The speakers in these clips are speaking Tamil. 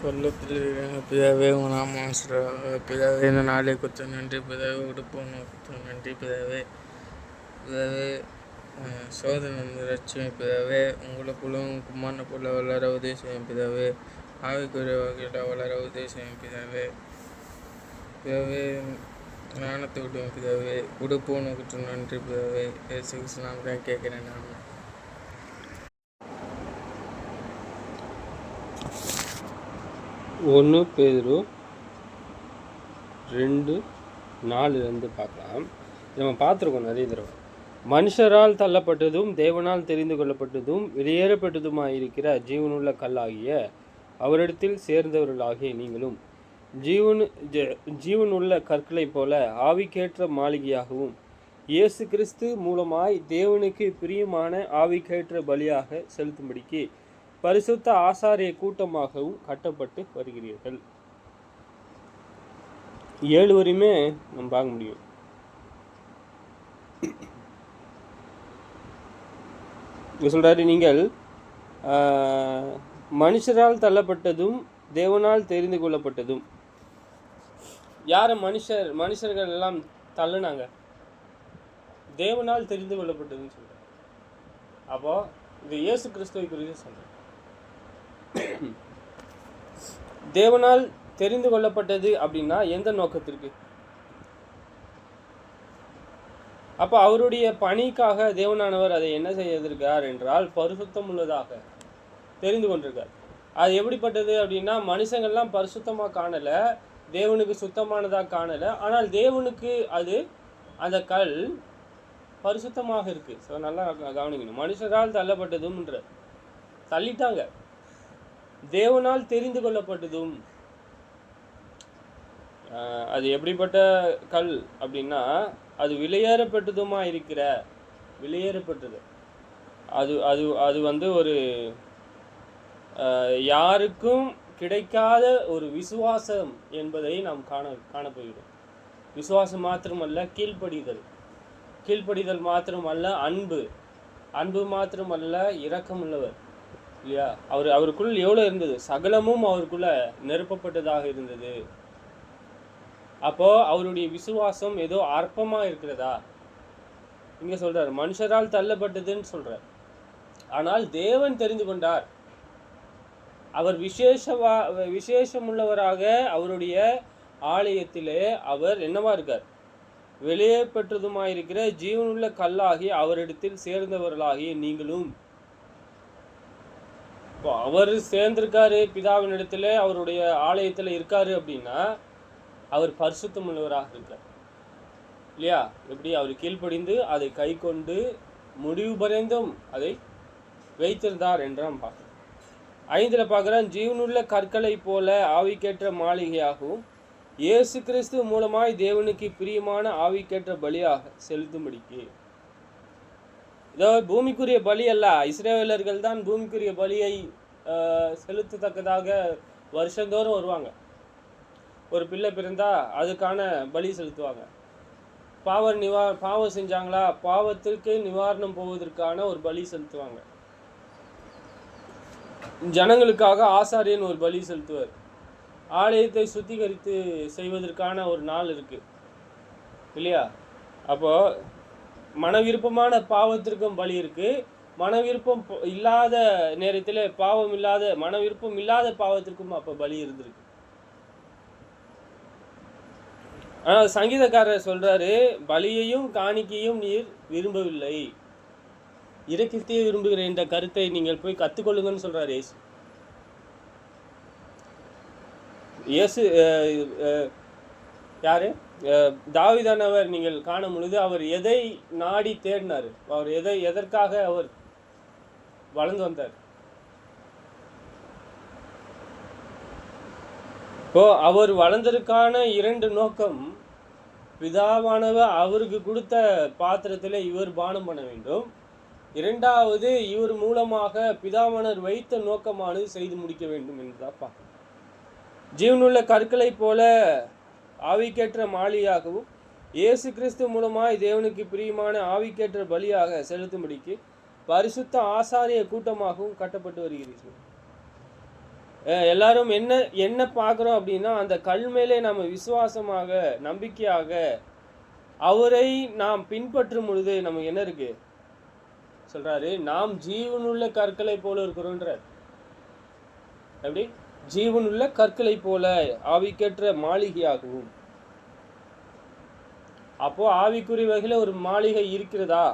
பள்ளத்தில் பிதாவே உன் நாமம் பிதாவே இந்த நாளை குத்த நன்றி பிதாவே உடுப்போம் குத்த நன்றி பிதாவே பிதாவே சோதனை ரட்சியம் பிதாவே உங்களுக்குள்ளும் கும்மானுக்குள்ள வளர உதவி செய்யும் பிதாவே ஆவிக்குரிய வகையில் வளர உதவி செய்யும் பிதாவே பிதாவே ஞானத்தை விடுவோம் பிதாவே உடுப்போம் குத்த நன்றி பிதாவே நாம் தான் கேட்குறேன் நான் 1 பேதுரு 2:4 பார்க்கலாம். நம்ம பார்த்துருக்கோம் நிறைய தடவை. மனுஷரால் தள்ளப்பட்டதும் தேவனால் தெரிந்து கொள்ளப்பட்டதும் வெளியேறப்பட்டதுமாயிருக்கிற ஜீவனுள்ள கல்லாகிய அவரிடத்தில் சேர்ந்தவர்களாகிய நீங்களும் ஜீவனுள்ள கற்களைப் போல ஆவிக்கேற்ற மாளிகையாகவும் இயேசு கிறிஸ்து மூலமாய் தேவனுக்கு பிரியமான ஆவிக்கேற்ற பலியாக செலுத்தும்படிக்கு பரிசுத்த ஆசாரிய கூட்டமாகவும் கட்டப்பட்டு வருகிறீர்கள். 7 வரையுமே நம்ம பார்க்க முடியும். சொல்றாரு, நீங்கள் மனுஷரால் தள்ளப்பட்டதும் தேவனால் தெரிந்து கொள்ளப்பட்டதும். யார மனுஷர்கள் எல்லாம் தள்ளுனாங்க? தேவனால் தெரிந்து கொள்ளப்பட்டதுன்னு சொல்றாரு. அப்போ இது இயேசு கிறிஸ்துவை குறித்து சொல்றாரு. தேவனால் தெரிந்து கொள்ளப்பட்டது அப்படின்னா எந்த நோக்கத்திற்கு? அப்ப அவருடைய பணிக்காக தேவனானவர் அதை என்ன செய்திருக்கார் என்றால் பரிசுத்தம் உள்ளதாக தெரிந்து கொண்டிருக்கார். அது எப்படிப்பட்டது அப்படின்னா, மனுஷங்கள்லாம் பரிசுத்தமா காணல, தேவனுக்கு சுத்தமானதாக காணல. ஆனால் தேவனுக்கு அது அந்த கல் பரிசுத்தமாக இருக்கு. ஸோ நல்லா கவனிக்கணும். மனுஷரால் தள்ளப்பட்டதும்ன்ற தள்ளிட்டாங்க. தேவனால் தெரிந்து கொள்ளப்பட்டதும். அது எப்படிப்பட்ட கல் அப்படின்னா, அது வெளியேறப்பட்டதுமா இருக்கிற வெளியேறப்பட்டது. அது அது அது ஒரு யாருக்கும் கிடைக்காத ஒரு விசுவாசம் என்பதை நாம் காணப்போகிறோம். விசுவாசம் மாத்திரமல்ல, கீழ்ப்படிதல் மாத்திரமல்ல, அன்பு மாத்திரமல்ல, இரக்கமுள்ளவர் இல்லையா? அவருக்குள் எவ்வளோ இருந்தது? சகலமும் அவருக்குள்ள நிரப்பப்பட்டதாக இருந்தது. அப்போ அவருடைய விசுவாசம் ஏதோ அற்பமா இருக்கிறதா? இங்க சொல்றார், மனுஷரால் தள்ளப்பட்டதுன்னு சொல்றார். ஆனால் தேவன் தெரிந்து கொண்டார். அவர் விசேஷமுள்ளவராக அவருடைய ஆலயத்திலே அவர் என்னவா இருக்கார்? வெளியே பெற்றதுமாயிருக்கிற ஜீவனுள்ள கல்லாகி அவரிடத்தில் சேர்ந்தவர்களாகிய நீங்களும். அவர் சேர்ந்திருக்காரு, பிதாவின் இடத்துல அவருடைய ஆலயத்துல இருக்காரு அப்படின்னா அவர் பரிசுத்தம் உள்ளவராக இருக்கார் இல்லையா? எப்படி? அவர் கீழ்ப்படிந்து அதை கை கொண்டு முடிவு பரியந்தம் அதை வைத்திருந்தார் என்று நாம் பார்க்கிறோம். 5 பார்க்கிறோம், ஜீவனுள்ள கற்களை போல ஆவிக்கேற்ற மாளிகையாகவும் இயேசு கிறிஸ்து மூலமாய் தேவனுக்கு பிரியமான ஆவிக்கேற்ற பலியாக செலுத்தும்படிக்கு. இதோ பூமிக்குரிய பலி அல்ல, இஸ்ரவேலர்கள் தான் பூமிக்குரிய பலியை செலுத்தத்தக்கதாக வருஷந்தோறும் வருவாங்க. ஒரு பிள்ளை பிறந்தா அதுக்கான பலி செலுத்துவாங்க. பாவம் செஞ்சாங்களா, பாவத்திற்கு நிவாரணம் போவதற்கான ஒரு பலி செலுத்துவாங்க. ஜனங்களுக்காக ஆசாரியன் ஒரு பலி செலுத்துவார். ஆலயத்தை சுத்திகரித்து செய்வதற்கான ஒரு நாள் இருக்கு இல்லையா? அப்போ மன விருப்பமான பாவத்திற்கும் பலி இருக்கு, மன விருப்பம் இல்லாத நேரத்தில் பாவம் இல்லாத மன விருப்பம் இல்லாத பாவத்திற்கும் அப்போ பலி இருந்திருக்கு. ஆனால் சங்கீதக்காரர் சொல்றாரு, பலியையும் காணிக்கையும் நீர் விரும்பவில்லை, இரக்கத்தையே விரும்புகிற இந்த கருத்தை நீங்கள் போய் கற்றுக்கொள்ளுங்கன்னு சொல்றாரு இயேசு. யாரு? தாவீதானவர் நீங்கள் காணும் பொழுது அவர் எதை நாடி தேடினார்? அவர் எதற்காக அவர் வளர்ந்து வந்தார்? இப்போ அவர் வளர்ந்ததற்கான 2 நோக்கம். பிதாவானவர் அவருக்கு கொடுத்த பாத்திரத்தில் இவர் பானம் பண்ண வேண்டும். 2வது, இவர் மூலமாக பிதாவானவர் வைத்த நோக்கமானது செய்து முடிக்க வேண்டும் என்றுதான் பார்க்கணும். ஜீவனுள்ள கற்களை போல ஆவிக்கேற்ற மாளிகையாகவும் இயேசு கிறிஸ்து மூலமாய் தேவனுக்கு பிரியமான ஆவிக்கேற்ற பலியாக செலுத்தும்படிக்கு பரிசுத்த ஆசாரிய கூட்டமாகவும் கட்டப்பட்டு வருகிறீர்கள். எல்லாரும் என்ன என்ன பார்க்குறோம் அப்படின்னா, அந்த கல் மேலே நம்ம விசுவாசமாக நம்பிக்கையாக அவரை நாம் பின்பற்றும் பொழுது நமக்கு என்ன இருக்கு சொல்றாரு, நாம் ஜீவனுள்ள கற்களை போல இருக்கிறோன்றார். எப்படி? ஜீவனுள்ள கற்களை போல ஆவிக்கேற்ற மாளிகையாகவும். அப்போ ஆவிக்குரிய வகையில ஒரு மாளிகை இருக்கிறதா?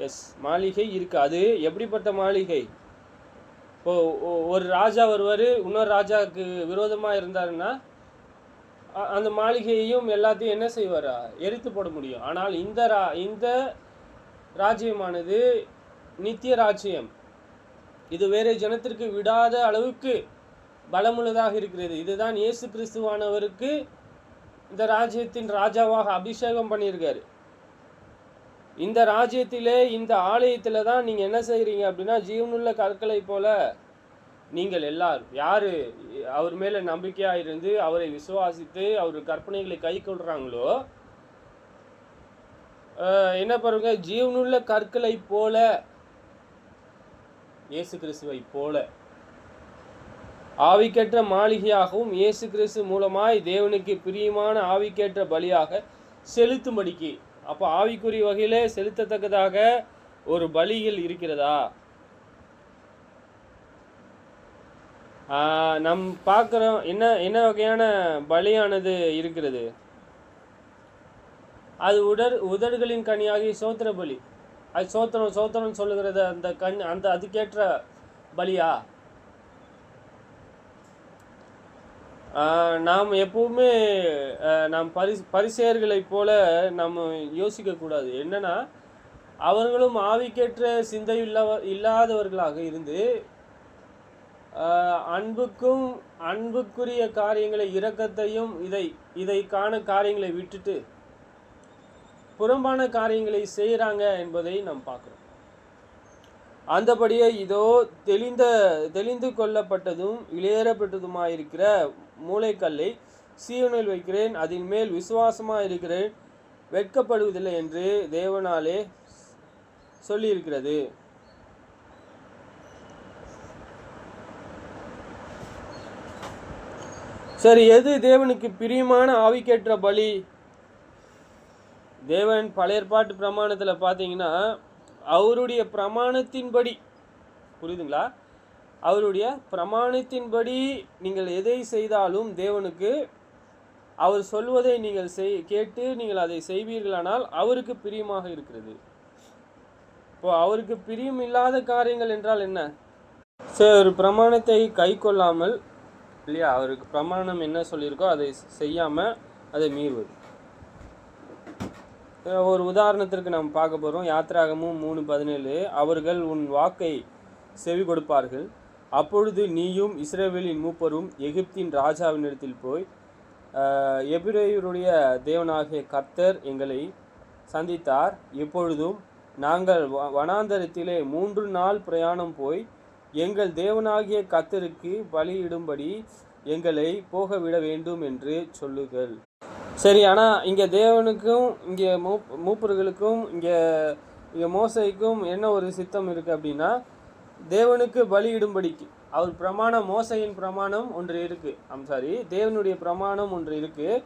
எஸ், மாளிகை இருக்கு. அது எப்படிப்பட்ட மாளிகை? இப்போ ஒரு ராஜா வருவார், இன்னொரு ராஜாவுக்கு விரோதமாக இருந்தாருன்னா அந்த மாளிகையையும் எல்லாத்தையும் என்ன செய்வார்? எரித்து போட முடியும். ஆனால் இந்த ராஜ்யமானது நித்திய ராஜ்யம். இது வேறு ஜனத்திற்கு விடாத அளவுக்கு பலமுள்ளதாக இருக்கிறது. இதுதான் இயேசு கிறிஸ்துவானவருக்கு இந்த ராஜ்யத்தின் ராஜாவாக அபிஷேகம் பண்ணியிருக்காரு. இந்த ராஜ்யத்திலே இந்த ஆலயத்தில் தான் நீங்கள் என்ன செய்கிறீங்க அப்படின்னா, ஜீவனுள்ள கற்களை போல நீங்கள் எல்லாரும் யார் அவர் மேலே நம்பிக்கையாக இருந்து அவரை விசுவாசித்து அவர் கற்பனைகளை கை கொள்கிறாங்களோ என்ன பாருங்க, ஜீவனுள்ள கற்களை போல இயேசு கிறிஸ்துவை போல ஆவிக்கேற்ற மாளிகையாகவும் இயேசு கிறிஸ்து மூலமாய் தேவனுக்கு பிரியமான ஆவிக்கேற்ற பலியாக செலுத்தும்படிக்கு. அப்போ ஆவிக்குரிய வகையிலே செலுத்தத்தக்கதாக ஒரு பலிகள் இருக்கிறதா? நம் பார்க்குறோம். என்ன வகையான பலியானது இருக்கிறது? அது உதடுகளின் கனியாகி சோத்திர பலி. அது சோத்திரம் சொல்லுகிறது அந்த அதுக்கேற்ற பலியா? நாம் எப்பவுமே நாம் பரிசேயர்களை போல நம்ம யோசிக்கக்கூடாது. என்னன்னா, அவர்களும் ஆவிக்கேற்ற சிந்தை இல்லாதவர்களாக இருந்து அன்புக்குரிய காரியங்களை, இரக்கத்தையும் இதை காண காரியங்களை விட்டுட்டு புறம்பான காரியங்களை செய்கிறாங்க என்பதை நாம் பார்க்குறோம். அந்தபடியே இதோ தெளிந்து கொள்ளப்பட்டதும் இளையேறப்பட்டதுமாயிருக்கிற மூளைக்கல்லை சீயோனில் வைக்கிறேன், அதன் மேல் விசுவாசமாக இருக்கிறேன், வெட்கப்படுவதில்லை என்று தேவனாலே சொல்லியிருக்கிறது. சரி, எது தேவனுக்கு பிரியமான ஆவிக்கேற்ற பலி? தேவன் பழைய ஏற்பாட்டு பிரமாணத்தில் பார்த்தீங்கன்னா, அவருடைய பிரமாணத்தின்படி, புரியுதுங்களா, அவருடைய பிரமாணத்தின்படி நீங்கள் எதை செய்தாலும் தேவனுக்கு அவர் சொல்வதை நீங்கள் கேட்டு நீங்கள் அதை செய்வீர்களானால் அவருக்கு பிரியமாக இருக்கிறது. இப்போ அவருக்கு பிரியம் இல்லாத காரியங்கள் என்றால் என்ன? சரி, ஒரு பிரமாணத்தை கை கொள்ளாமல் இல்லையா, அவருக்கு பிரமாணம் என்ன சொல்லியிருக்கோ அதை செய்யாமல் அதை மீறுவது. ஒரு உதாரணத்திற்கு நாம் பார்க்க போகிறோம். யாத்திராகமும் 3:17, அவர்கள் உன் வாக்கை செவி கொடுப்பார்கள், அப்பொழுது நீயும் இஸ்ரவேலின் மூப்பரும் எகிப்தின் ராஜாவினிடத்தில் போய், எபிரேயருடைய தேவனாகிய கர்த்தர் எங்களை சந்தித்தார், இப்பொழுதும் நாங்கள் வனாந்தரத்திலே 3 நாள் பிரயாணம் போய் எங்கள் தேவனாகிய கர்த்தருக்கு பலியிடும்படி எங்களை போக விட வேண்டும் என்று சொல்லுங்கள். சரி, ஆனால் இங்கே தேவனுக்கும் இங்கே மூப்பர்களுக்கும் இங்கே மோசைக்கும் என்ன ஒரு சித்தம் இருக்குது அப்படின்னா, தேவனுக்கு பலியிடும்படிக்கு அவர் பிரமாணம், மோசையின் பிரமாணம் ஒன்று இருக்குது, தேவனுடைய பிரமாணம் ஒன்று இருக்குது.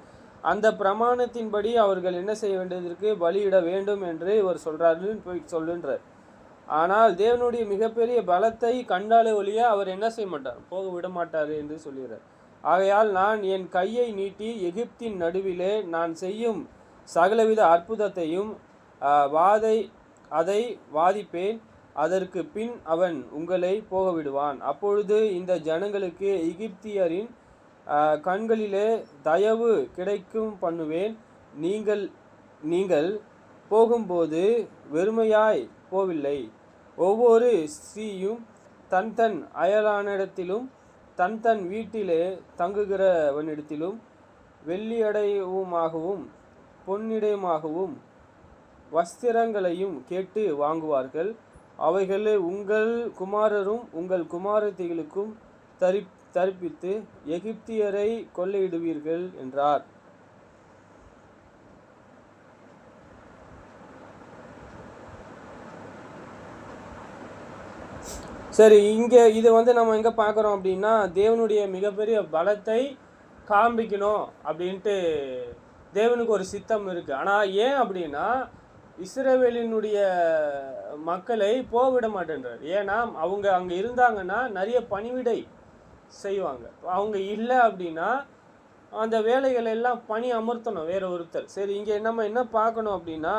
அந்த பிரமாணத்தின்படி அவர்கள் என்ன செய்ய வேண்டியது இருக்குது? பலியிட வேண்டும் என்று இவர் சொல்கிறாருன்னு போய் சொல்லுன்றார். ஆனால் தேவனுடைய மிகப்பெரிய பலத்தை கண்டாலே ஒழிய அவர் என்ன செய்ய மாட்டார்? போக விட மாட்டார் என்று சொல்கிறார். ஆகையால் நான் என் கையை நீட்டி எகிப்தின் நடுவிலே நான் செய்யும் சகலவித அற்புதத்தையும் அதை வாதிப்பேன், அதற்கு பின் அவன் உங்களை போக விடுவான். அப்பொழுது இந்த ஜனங்களுக்கு எகிப்தியரின் கண்களிலே தயவு கிடைக்கும் பண்ணுவேன். நீங்கள் போகும்போது வெறுமையாய் போவில்லை. ஒவ்வொரு ஸ்திரீயும் தன் அயலானிடத்திலும் தன் வீட்டிலே தங்குகிறவனிடத்திலும் வெள்ளியடையவுமாகவும் பொன்னிடையமாகவும் வஸ்திரங்களையும் கேட்டு வாங்குவார்கள். அவைகளை உங்கள் குமாரரும் உங்கள் குமாரத்திகளுக்கும் தரிப்பித்து எகிப்தியரை கொள்ளையிடுவீர்கள் என்றார். சரி, இங்கே இது நம்ம எங்கே பார்க்குறோம் அப்படின்னா, தேவனுடைய மிகப்பெரிய பலத்தை காண்பிக்கணும் அப்படின்ட்டு தேவனுக்கு ஒரு சித்தம் இருக்குது. ஆனால் ஏன் அப்படின்னா, இஸ்ரவேலினுடைய மக்களை போவிட மாட்டேன்றார். ஏன்னா அவங்க அங்கே இருந்தாங்கன்னா நிறைய பணிவிடை செய்வாங்க. அவங்க இல்லை அப்படின்னா அந்த வேலைகள் எல்லாம் பணி அமர்த்தணும் வேற ஒருத்தர். சரி, இங்கே நம்ம என்ன பார்க்கணும் அப்படின்னா,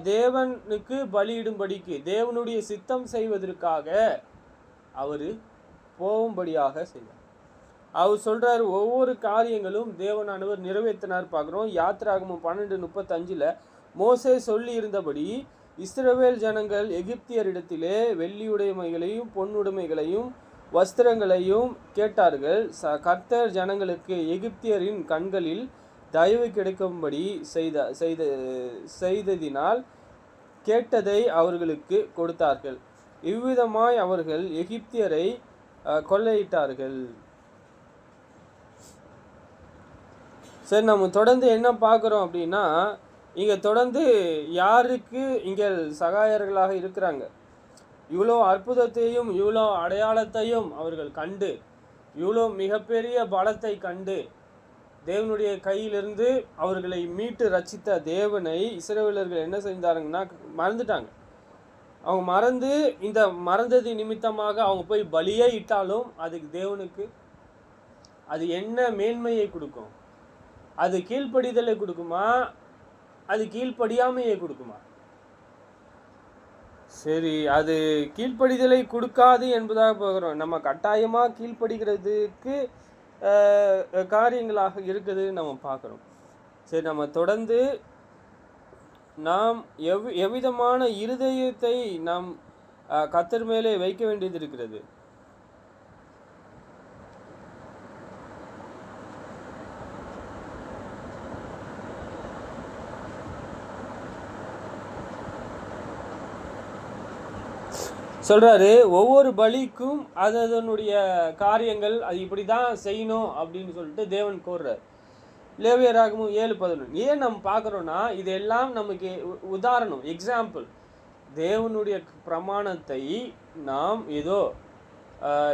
தேவனுக்கு பலியிடும்படிக்கு தேவனுடைய சித்தம் செய்வதற்காக அவர் போகும்படியாக செய்வார். அவர் சொல்கிறார், ஒவ்வொரு காரியங்களும் தேவனானவர் நிறைவேற்றினார் பார்க்குறோம். யாத்திராகமம் 12:35 மோசே சொல்லி இருந்தபடி இஸ்ரவேல் ஜனங்கள் எகிப்தியரிடத்திலே வெள்ளியுடைமைகளையும் பொன்னுடைமைகளையும் வஸ்திரங்களையும் கேட்டார்கள். கர்த்தர் ஜனங்களுக்கு எகிப்தியரின் கண்களில் தயவு கிடைக்கும்படி செய்ததினால் கேட்டதை அவர்களுக்கு கொடுத்தார்கள். இவ்விதமாய் அவர்கள் எகிப்தியரை கொள்ளையிட்டார்கள். சரி, நம்ம தொடர்ந்து என்ன பார்க்குறோம் அப்படின்னா, இங்கே தொடர்ந்து யாருக்கு இங்கே சகாயர்களாக இருக்கிறாங்க? இவ்வளோ அற்புதத்தையும் இவ்வளோ அடையாளத்தையும் அவர்கள் கண்டு, இவ்வளோ மிகப்பெரிய பலத்தை கண்டு, தேவனுடைய கையிலிருந்து அவர்களை மீட்டு ரட்சித்த தேவனை இஸ்ரவேலர்கள் என்ன செஞ்சாருங்கன்னா மறந்துட்டாங்க. அவங்க மறந்தது நிமித்தமாக அவங்க போய் பலியே இட்டாலும் அதுக்கு தேவனுக்கு அது என்ன மேன்மையை கொடுக்கும்? அது கீழ்ப்படிதலை கொடுக்குமா? அது கீழ்ப்படியாமையை கொடுக்குமா? சரி, அது கீழ்ப்படிதலை கொடுக்காது என்பதாக போகிறோம். நம்ம கட்டாயமாக கீழ்ப்படுகிறதுக்கு காரியங்களாக இருக்குது நம்ம பார்க்குறோம். சரி, நம்ம தொடர்ந்து நாம் எவ்விதமான இருதயத்தை நாம் கர்த்தர் மேலே வைக்க வேண்டியது இருக்கிறது. சொல்கிறாரு, ஒவ்வொரு பலிக்கும் அதனுடைய காரியங்கள் அது இப்படி தான் செய்யணும் அப்படின்னு சொல்லிட்டு தேவன் கோர்றார். லேவியராகமம் 7:11 ஏன் நம்ம பார்க்குறோன்னா, இதெல்லாம் நமக்கு உதாரணம், எக்ஸாம்பிள். தேவனுடைய பிரமாணத்தை நாம் ஏதோ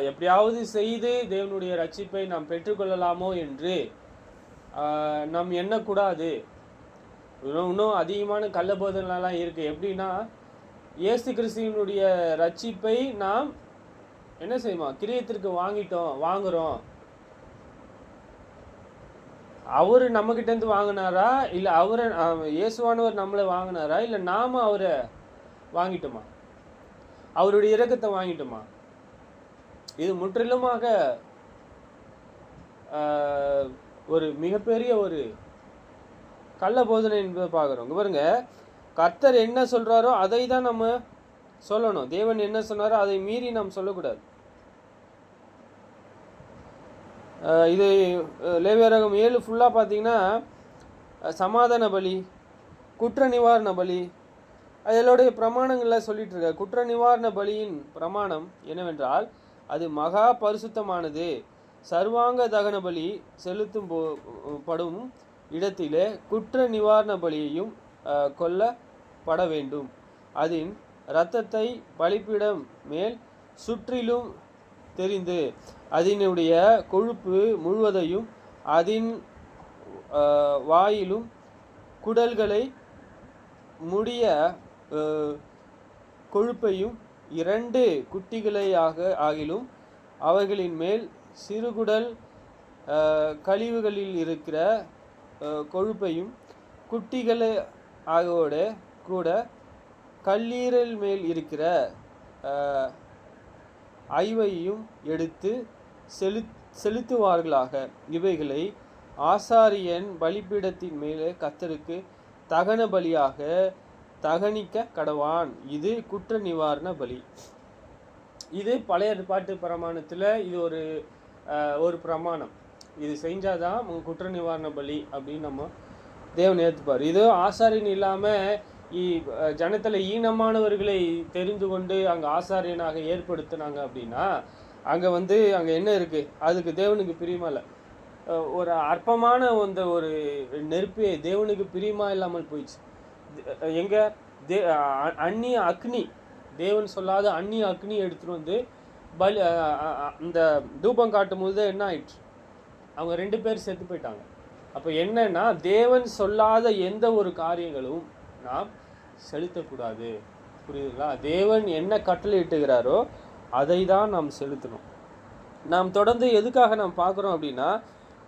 எப்படியாவது செய்து தேவனுடைய ரட்சிப்பை நாம் பெற்றுக்கொள்ளலாமோ என்று நாம் எண்ணக்கூடாது. இன்னும் அதிகமான கள்ளபோதனைலாம் இருக்குது. எப்படின்னா, இயேசு கிறிஸ்துவினுடைய ரட்சிப்பை நாம் என்ன செய்வோம்? கிரியத்திற்கு வாங்குகிறோம். அவர் நம்மக்கிட்டேருந்து வாங்கினாரா, இல்லை அவரை இயேசுவானவர் நம்மளை வாங்கினாரா, இல்லை நாம் அவரை வாங்கிட்டோமா? அவருடைய இரக்கத்தை வாங்கிட்டோமா? இது முற்றிலுமாக ஒரு மிகப்பெரிய ஒரு கள்ள போதனை என்பதை பார்க்குறோம். பாருங்க, கர்த்தர் என்ன சொல்கிறாரோ அதை தான் நம்ம சொல்லணும். தேவன் என்ன சொன்னாரோ அதை மீறி நாம் சொல்லக்கூடாது. இது லேவியராகமம் 7 ஃபுல்லாக பார்த்தீங்கன்னா சமாதான பலி, குற்ற நிவாரண பலி, அதனுடைய பிரமாணங்களில் சொல்லிட்டு இருக்க. குற்ற நிவாரண பலியின் பிரமாணம் என்னவென்றால், அது மகா பரிசுத்தமானது. சர்வாங்க தகன பலி செலுத்தும் படும் இடத்திலே குற்ற நிவாரண பலியையும் கொல்லப்பட வேண்டும். அதன் இரத்தத்தை பலிபீடம் மேல் சுற்றிலும் தெரிந்து அதனுடைய கொழுப்பு முழுவதையும் அதன் வாயிலும் குடல்களை முடிய கொழுப்பையும் 2 குட்டிகளையாக ஆகிலும் அவைகளின் மேல் சிறுகுடல் கழிவுகளில் இருக்கிற கொழுப்பையும் குட்டிகளை ஆகியோட கூட கல்லீரல் மேல் இருக்கிற ஐவையும் எடுத்து செலுத்துவார்களாக. இவைகளை ஆசாரியன் பலிபீடத்தின் மேலே கர்த்தருக்கு தகன பலியாக தகனிக்க கடவான். இது குற்ற நிவாரண பலி. இது பழைய ஏற்பாட்டு பிரமாணத்தில் இது ஒரு பிரமாணம். இது செஞ்சாதான் உங்கள் குற்ற நிவாரண பலி அப்படின்னு நம்ம தேவன் ஏற்றுப்பார். இது ஆசாரியன் இல்லாமல் ஜனத்தில் ஈனமானவர்களை தெரிந்து கொண்டு அங்கே ஆசாரியனாக ஏற்படுத்தினாங்க அப்படின்னா அங்கே என்ன இருக்குது? அதுக்கு தேவனுக்கு பிரியமா இல்லை. ஒரு அற்பமான ஒரு நெருப்பே தேவனுக்கு பிரியமா இல்லாமல் போயிடுச்சு. எங்கே அந்நிய அக்னி தேவன் சொல்லாத அந்நிய அக்னி எடுத்துகிட்டு வந்து பலி இந்த தூபம் காட்டும் போது என்ன ஆயிடுச்சு? அவங்க 2 பேர் செத்து போயிட்டாங்க. அப்போ என்னன்னா, தேவன் சொல்லாத எந்த ஒரு காரியங்களும் நாம் செலுத்தக்கூடாது. புரியுதுங்களா? தேவன் என்ன கட்டளை இட்டுகிறாரோ அதை தான் நாம் செலுத்தணும். நாம் தொடர்ந்து எதுக்காக நாம் பார்க்குறோம் அப்படின்னா,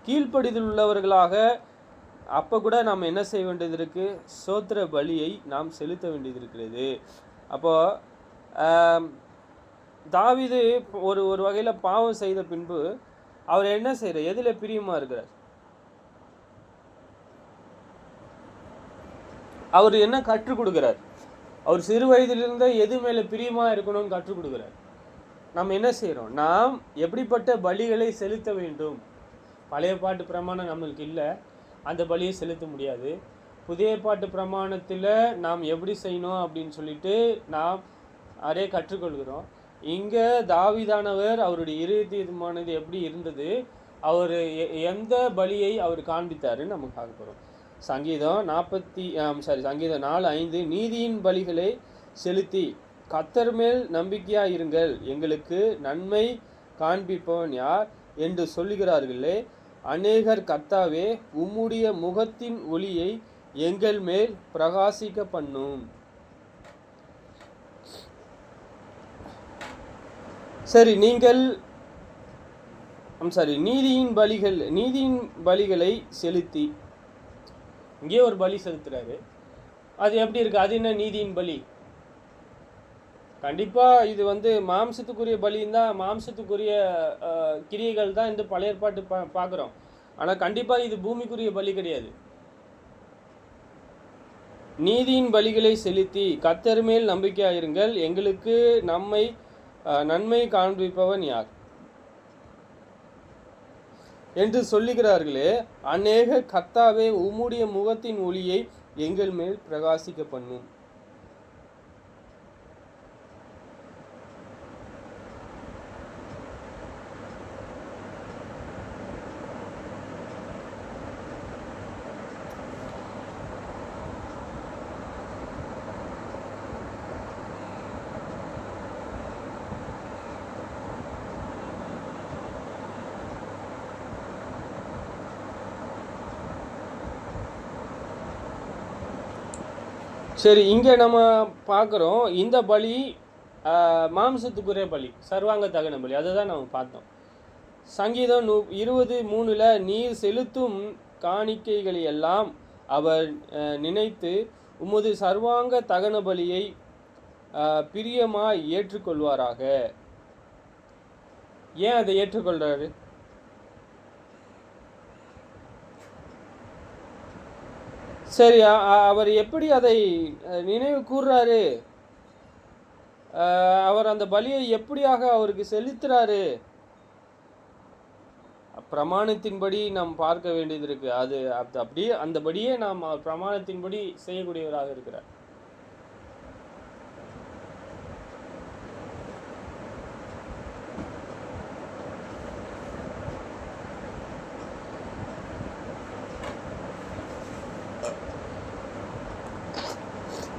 கீழ்ப்படிதல் உள்ளவர்களாக அப்போ கூட நாம் என்ன செய்ய வேண்டியது இருக்குது? ஸ்தோத்திர பலியை நாம் செலுத்த வேண்டியது இருக்கிறது. அப்போது தாவீது ஒரு வகையில் பாவம் செய்த பின்பு அவர் என்ன செய்கிறார்? எதில் பிரியமாக இருக்கிறார்? அவர் என்ன கற்றுக் கொடுக்கிறார்? அவர் சிறு வயதிலிருந்தே எது மேலே பிரியமாக இருக்கணும்னு கற்றுக் கொடுக்கிறார். நம்ம என்ன செய்கிறோம்? நாம் எப்படிப்பட்ட பலிகளை செலுத்த வேண்டும்? பழைய பாட்டு பிரமாணம் நம்மளுக்கு இல்லை, அந்த பலியை செலுத்த முடியாது. புதிய பாட்டு பிரமாணத்தில் நாம் எப்படி செய்யணும் அப்படின்னு சொல்லிட்டு நாம் நிறைய கற்றுக்கொள்கிறோம். இங்கே தாவீதானவர் அவருடைய இருதயமானது எப்படி இருந்தது, அவர் எந்த பலியை அவர் காண்பித்தாருன்னு நம்ம பார்க்க போகிறோம். சங்கீதம் 4:5 நீதியின் பலிகளை செலுத்தி கர்த்தர் மேல் நம்பிக்கையாக இருங்கள், எங்களுக்கு நன்மை காண்பிப்பவன் யார் என்று சொல்லுகிறார்களே, அநேகர் கர்த்தாவே உம்முடைய முகத்தின் ஒளியை எங்கள் மேல் பிரகாசிக்க பண்ணும். சரி, நீதியின் பலிகளை செலுத்தி, இங்கே ஒரு பலி செலுத்துறாரு. அது எப்படி இருக்கு? அது என்ன நீதியின் பலி? கண்டிப்பாக இது மாம்சத்துக்குரிய பலின்னு தான், மாம்சத்துக்குரிய கிரியைகள் தான் இந்த பழைய ஏற்பாட்டு பார்க்குறோம். ஆனால் கண்டிப்பாக இது பூமிக்குரிய பலி கிடையாது. நீதியின் பலிகளை செலுத்தி கர்த்தர் மேல் நம்பிக்கையாயிருங்கள், எங்களுக்கு நன்மை காண்பிப்பவன் யார் என்று சொல்லுகிறார்களே, அநேக கர்த்தாவே உம்முடைய முகத்தின் ஒளியை எங்கள் மேல் பிரகாசிக்க பண்ணும். சரி, இங்கே நம்ம பார்க்குறோம் இந்த பலி மாம்சத்துக்குரிய பலி, சர்வாங்க தகன பலி, அதை தான் நம்ம பார்த்தோம். சங்கீதம் 20:3 நீர் செலுத்தும் காணிக்கைகளை எல்லாம் அவர் நினைத்து உமது சர்வாங்க தகன பலியை பிரியமாய் ஏற்றுக்கொள்வாராக. ஏன் அதை ஏற்றுக்கொள்றாரு? சரி, அவர் எப்படி அதை நினைவு கூர்றாரு? அவர் அந்த பலியை எப்படியாக அவருக்கு செலுத்துறாரு? பிரமாணத்தின்படி நாம் பார்க்க வேண்டியது இருக்கு. அது அப்படியே அந்தபடியே நாம் பிரமாணத்தின்படி செய்யக்கூடியவராக இருக்கிறார்.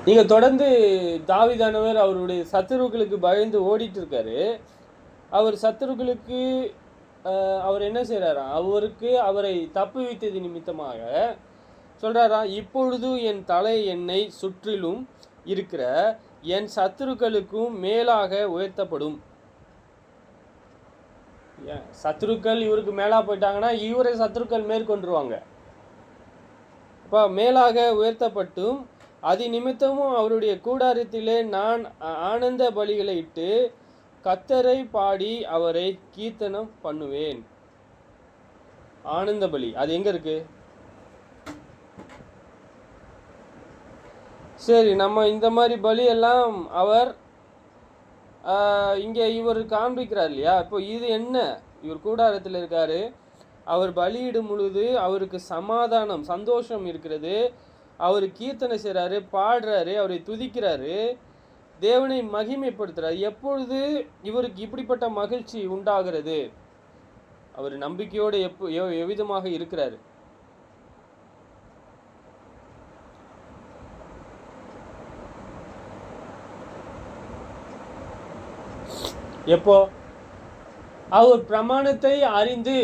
நீங்கள் தொடர்ந்து தாவீதானவர் அவருடைய சத்துருக்களுக்கு பயந்து ஓடிட்டு இருக்காரு. அவர் சத்துருக்களுக்கு அவர் என்ன செய்கிறாராம்? அவரை தப்புவித்தது நிமித்தமாக சொல்கிறாராம், இப்பொழுது என் தலை என்னை சுற்றிலும் இருக்கிற என் சத்துருக்களுக்கும் மேலாக உயர்த்தப்படும். சத்துருக்கள் இவருக்கு மேலாக போயிட்டாங்கன்னா இவரை சத்துருக்கள் மேற்கொண்டுருவாங்க. இப்போ மேலாக உயர்த்தப்பட்டும் அது நிமித்தமும் அவருடைய கூடாரத்திலே நான் ஆனந்த பலிகளை இட்டு கர்த்தரை பாடி அவரை கீர்த்தனம் பண்ணுவேன். ஆனந்த பலி அது எங்க இருக்கு? சரி, நம்ம இந்த மாதிரி பலி எல்லாம் அவர் இங்கே இவர் காண்பிக்கிறார் இல்லையா? இப்போ இது என்ன? இவர் கூடாரத்தில் இருக்காரு, அவர் பலியிடும் பொழுது அவருக்கு சமாதானம் சந்தோஷம் இருக்கிறது, அவர் கீர்த்தனை செய்கிறாரு, பாடுறாரு, அவரை துதிக்கிறாரு, தேவனை மகிமைப்படுத்துறாரு. எப்பொழுது இவருக்கு இப்படிப்பட்ட மகிழ்ச்சி உண்டாகிறது? அவர் நம்பிக்கையோடு எவ்விதமாக இருக்கிறாரு? எப்போ? அவர் பிரமாணத்தை அறிந்து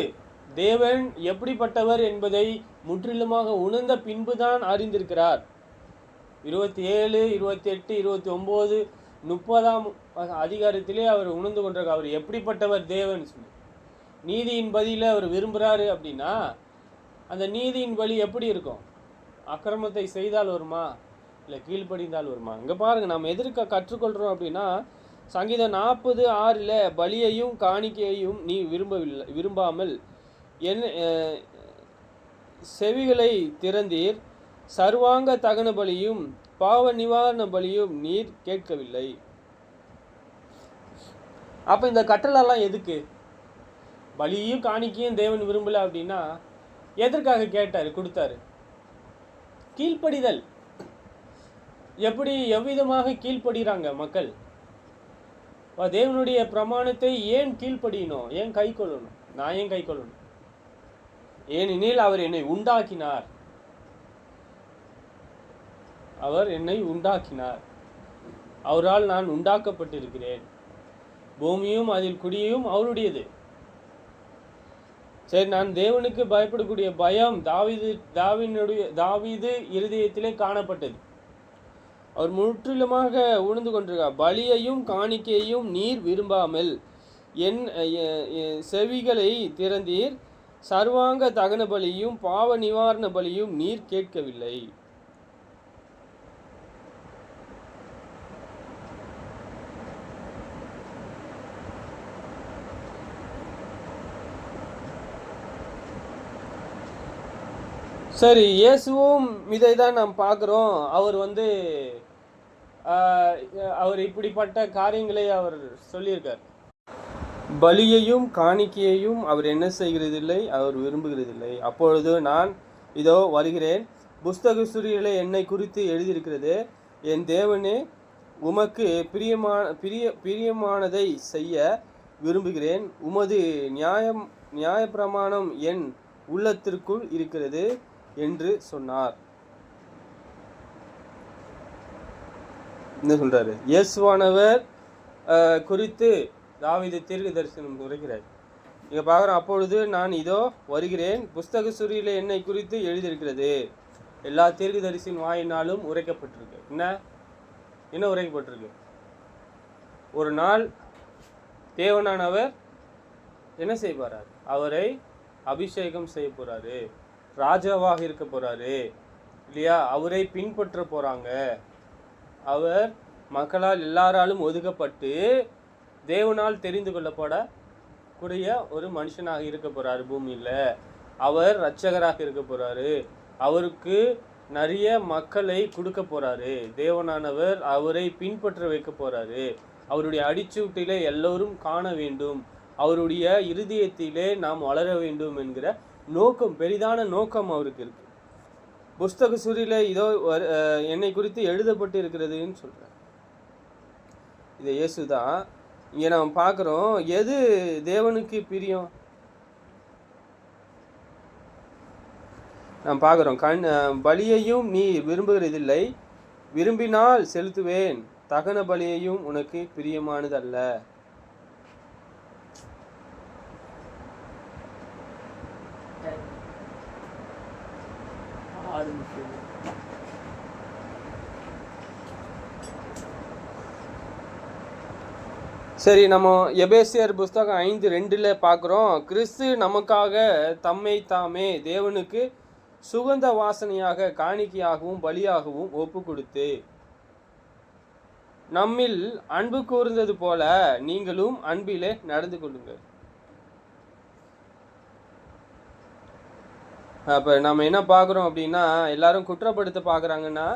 தேவன் எப்படிப்பட்டவர் என்பதை முற்றிலுமாக உணர்ந்த பின்புதான் அறிந்திருக்கிறார். 27, 28, 29, 30 அதிகாரத்திலே அவர் உணர்ந்து கொண்டிருக்க அவர் எப்படிப்பட்டவர் தேவன் சொல்லி. நீதியின் பதில அவர் விரும்புகிறாரு அப்படின்னா அந்த நீதியின் வழி எப்படி இருக்கும்? அக்கிரமத்தை செய்தால் வருமா, இல்லை கீழ்ப்படிந்தால் வருமா? இங்கே பாருங்கள், நம்ம எதற்கு கற்றுக்கொள்கிறோம் அப்படின்னா சங்கீதம் 40:6 பலியையும் காணிக்கையையும் நீ விரும்பாமல் என் செவிகளை திறந்தீர், சர்வாங்க தகன பலியும் பாவ நிவாரண பலியும் நீர் கேட்கவில்லை. அப்போ இந்த கட்டளெல்லாம் எதுக்கு? பலியும் காணிக்கையும் தேவன் விரும்பல அப்படின்னா எதற்காக கேட்டார், கொடுத்தாரு? கீழ்ப்படிதல். எப்படி எவ்விதமாக கீழ்ப்படுகிறாங்க மக்கள்? தேவனுடைய பிரமாணத்தை ஏன் கீழ்ப்படியணும், ஏன் கை கொள்ளணும்? நான் ஏன் கை கொள்ளணும்? ஏனெனில் அவர் என்னை உண்டாக்கினார். அவர் என்னை உண்டாக்கினார். அவரால் நான் உண்டாக்கப்பட்டிருக்கிறேன். பூமியும் அதில் குடியும் அவருடையது. சரி, நான் தேவனுக்கு பயப்படக்கூடிய பயம் தாவீது இருதயத்திலே காணப்பட்டது. அவர் முற்றிலுமாக உணர்ந்து கொண்டிருக்கார். பலியையும் காணிக்கையையும் நீர் விரும்பாமல் என் செவிகளை திறந்தீர், சர்வாங்க தகன பலியும் பாவ நிவாரண பலியும் நீர் கேட்கவில்லை. சரி, இயேசுவும் இதை தான் நாம் பார்க்குறோம். அவர் இப்படிப்பட்ட காரியங்களை அவர் சொல்லியிருக்கார். பலியையும் காணிக்கையையும் அவர் என்ன செய்கிறதில்லை, அவர் விரும்புகிறதில்லை. அப்பொழுது நான் இதோ வருகிறேன், புஸ்தக சுருளிலே என்னை குறித்து எழுதியிருக்கிறது, என் தேவனே உமக்கு பிரியமானதை செய்ய விரும்புகிறேன், உமது நியாயப்பிரமாணம் என் உள்ளத்திற்குள் இருக்கிறது என்று சொன்னார். என்ன சொல்றாரு? இயேசுவானவர் குறித்து தாவீது தீர்க்க தரிசனம் உரைக்கிறார். இங்க பார்க்குறோம், அப்பொழுது நான் இதோ வருகிறேன், புஸ்தக சுருளிலே என்னை குறித்து எழுதியிருக்கிறது. எல்லா தீர்க்க தரிசன வாயினாலும் உரைக்கப்பட்டிருக்கு. என்ன உரைக்கப்பட்டிருக்கு? ஒரு நாள் தேவனானவர் என்ன செய்ய போறார்? அவரை அபிஷேகம் செய்ய போறாரு, ராஜாவாக இருக்க போறாரு இல்லையா? அவரை பின்பற்ற போறாங்க. அவர் மக்களால் எல்லாராலும் ஒதுக்கப்பட்டு தேவனால் தெரிந்து கொள்ளப்படக்கூடிய ஒரு மனுஷனாக இருக்க போறாரு பூமியில். அவர் இரட்சகராக இருக்க போறாரு. அவருக்கு நிறைய மக்களை கொடுக்க போறாரு. தேவனானவர் அவரை பின்பற்ற வைக்க போறாரு. அவருடைய அடிச்சூட்டிலே எல்லோரும் காண வேண்டும், அவருடைய இருதயத்திலே நாம் வளர வேண்டும் என்கிற நோக்கம், பெரிதான நோக்கம் அவருக்கு இருக்கு. புஸ்தக சுருளிலே இதோ என்னை குறித்து எழுதப்பட்டு இருக்கிறதுன்னு சொல்றார். இதை இயேசு தான் இங்கே நாம் பார்க்குறோம். எது தேவனுக்கு பிரியம்? நாம் பார்க்குறோம், பலியையும் நீ விரும்புகிறதில்லை, விரும்பினால் செலுத்துவேன், தகன பலியையும் உனக்கு பிரியமானதல்ல. சரி, நம்ம எபேசியர் புஸ்தகம் 5:2 பார்க்குறோம், கிறிஸ்து நமக்காக தம்மை தாமே தேவனுக்கு சுகந்த வாசனையாக காணிக்கையாகவும் பலியாகவும் ஒப்பு கொடுத்து நம்மில் அன்பு கூர்ந்தது போல நீங்களும் அன்பிலே நடந்து கொள்ளுங்கள். அப்போ நம்ம என்ன பார்க்குறோம் அப்படின்னா, எல்லாரும் குற்றப்படுத்த பார்க்குறாங்கன்னா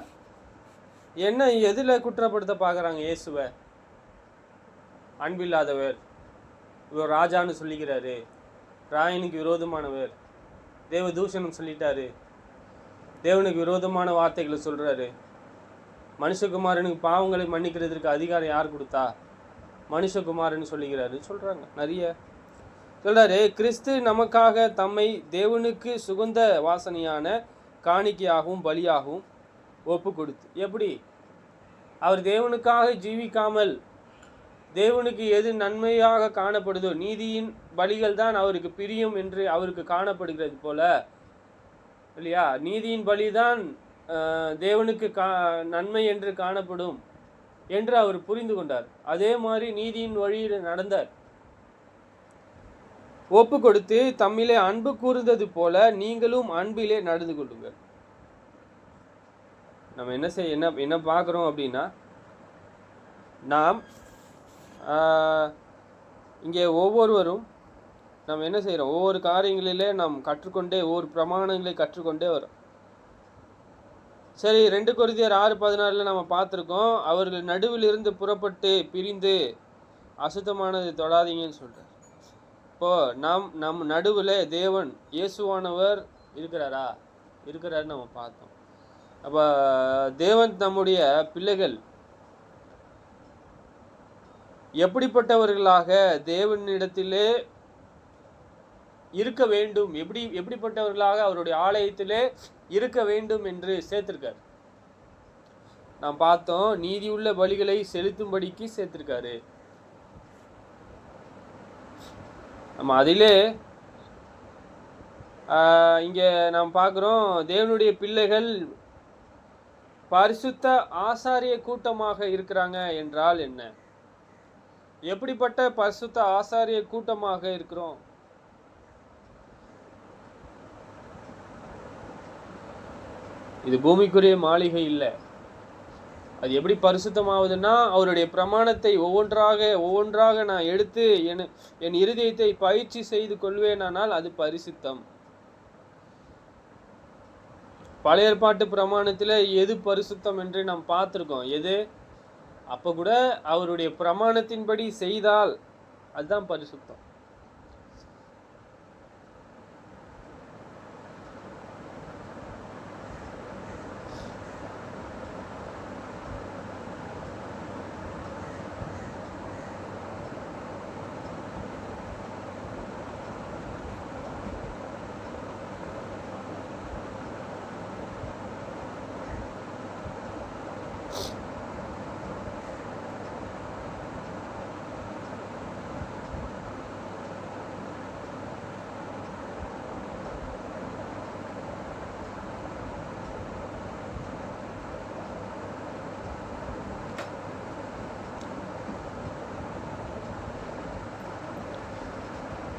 என்ன, எதில் குற்றப்படுத்த பார்க்குறாங்க? இயேசுவை அன்பில்லாதவர், இவர் ராஜான்னு சொல்லிக்கிறாரு, ராயனுக்கு விரோதமானவர், தேவ தூஷணம் சொல்லிட்டாரு, தேவனுக்கு விரோதமான வார்த்தைகளை சொல்கிறாரு, மனுஷகுமாரனுக்கு பாவங்களை மன்னிக்கிறதுக்கு அதிகாரம் யார் கொடுத்தா? மனுஷகுமாரன்னு சொல்கிறாங்க. நிறைய சொல்கிறாரு, கிறிஸ்து நமக்காக தம்மை தேவனுக்கு சுகந்த வாசனையான காணிக்கையாகவும் பலியாகவும் ஒப்பு கொடுத்து. எப்படி? அவர் தேவனுக்காக ஜீவிக்காமல் தேவனுக்கு எது நன்மையாக காணப்படுதோ, நீதியின் பலிகள் தான் அவருக்கு பிரியம் என்று அவருக்கு காணப்படுகிறது போல, இல்லையா? நீதியின் பலிதான் தேவனுக்கு நன்மை என்று காணப்படும் என்று அவர் புரிந்து கொண்டார். அதே மாதிரி நீதியின் வழியில் நடந்தார். ஒப்பு கொடுத்து தம்மிலே அன்பு கூர்ந்தது போல நீங்களும் அன்பிலே நடந்து கொள்ளுங்கள். நம்ம என்ன பார்க்குறோம் அப்படின்னா, நாம் இங்கே ஒவ்வொருவரும் நம்ம என்ன செய்கிறோம், ஒவ்வொரு காரியங்களிலே நாம் கற்றுக்கொண்டே, ஒவ்வொரு பிரமாணங்களை கற்றுக்கொண்டே வரோம். சரி, 2 கொரிந்தியர் 6:16 நம்ம பார்த்துருக்கோம். அவர்கள் நடுவில் இருந்து புறப்பட்டு பிரிந்து அசுத்தமானது தொடாதீங்கன்னு சொல்கிறார். இப்போது நம் நடுவில் தேவன் இயேசுவானவர் இருக்கிறாருன்னு நம்ம பார்த்தோம். அப்போ தேவன் நம்முடைய பிள்ளைகள் எப்படிப்பட்டவர்களாக தேவனிடத்திலே இருக்க வேண்டும், எப்படிப்பட்டவர்களாக அவருடைய ஆலயத்திலே இருக்க வேண்டும் என்று சேர்த்திருக்கார். நாம் பார்த்தோம், நீதியுள்ள பலிகளை செலுத்தும்படிக்கு சேர்த்திருக்காரு. நம்ம அதிலே இங்கே நாம் பார்க்குறோம், தேவனுடைய பிள்ளைகள் பரிசுத்த ஆசாரிய கூட்டமாக இருக்கிறாங்க என்றால் என்ன? எப்படிப்பட்ட பரிசுத்த ஆசாரிய கூட்டமாக இருக்கிறோம்? இது பூமிக்குரிய மாளிகை இல்லை. அது எப்படி பரிசுத்தமாவதுன்னா, அவருடைய பிரமாணத்தை ஒவ்வொன்றாக நான் எடுத்து என் இருதயத்தை பயிற்சி செய்து கொள்வேனானால் அது பரிசுத்தம். பழைய ஏற்பாட்டு பிரமாணத்தில் எது பரிசுத்தம் என்று நாம் பார்த்துருக்கோம். எது? அப்போ கூட அவருடைய பிரமாணத்தின்படி செய்தால் அதுதான் பரிசுத்தம்.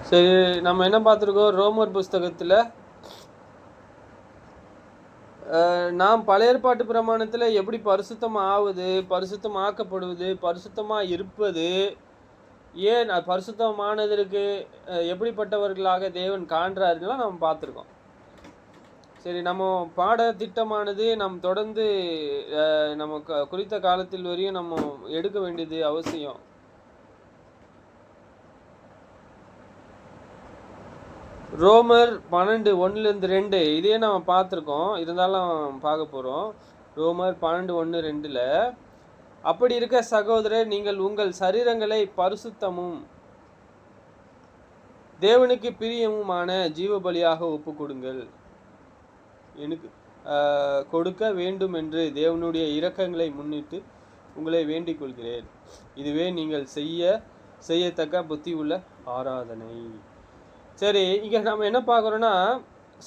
சரி, நம்ம என்ன பார்த்துருக்கோம்? ரோமர் புஸ்தகத்தில் நாம் பழைய ஏற்பாட்டு பிரமாணத்தில் எப்படி பரிசுத்தமாக்கப்படுவது, பரிசுத்தமாக இருப்பது, ஏன் பரிசுத்தமானதற்கு எப்படிப்பட்டவர்களாக தேவன் காண்றாருலாம் நம்ம பார்த்துருக்கோம். சரி, நம்ம பாடத்திட்டமானது நம்ம தொடர்ந்து நம்ம குறித்த காலத்தில் வரையும் நம்ம எடுக்க வேண்டியது அவசியம். ரோமர் 12:1-2 இதே நம்ம பார்த்துருக்கோம், இருந்தாலும் பார்க்க போகிறோம். ரோமர் 12:1-2 அப்படி இருக்க சகோதரர், நீங்கள் உங்கள் சரீரங்களை பரிசுத்தமும் தேவனுக்கு பிரியமுமான ஜீவ பலியாக ஒப்பு கொடுங்கள், எனக்கு கொடுக்க வேண்டும் என்று தேவனுடைய இரக்கங்களை முன்னிட்டு உங்களை வேண்டிக் கொள்கிறேன். இதுவே நீங்கள் செய்யத்தக்க புத்தி உள்ள ஆராதனை. சரி, இங்கே நம்ம என்ன பார்க்குறோன்னா,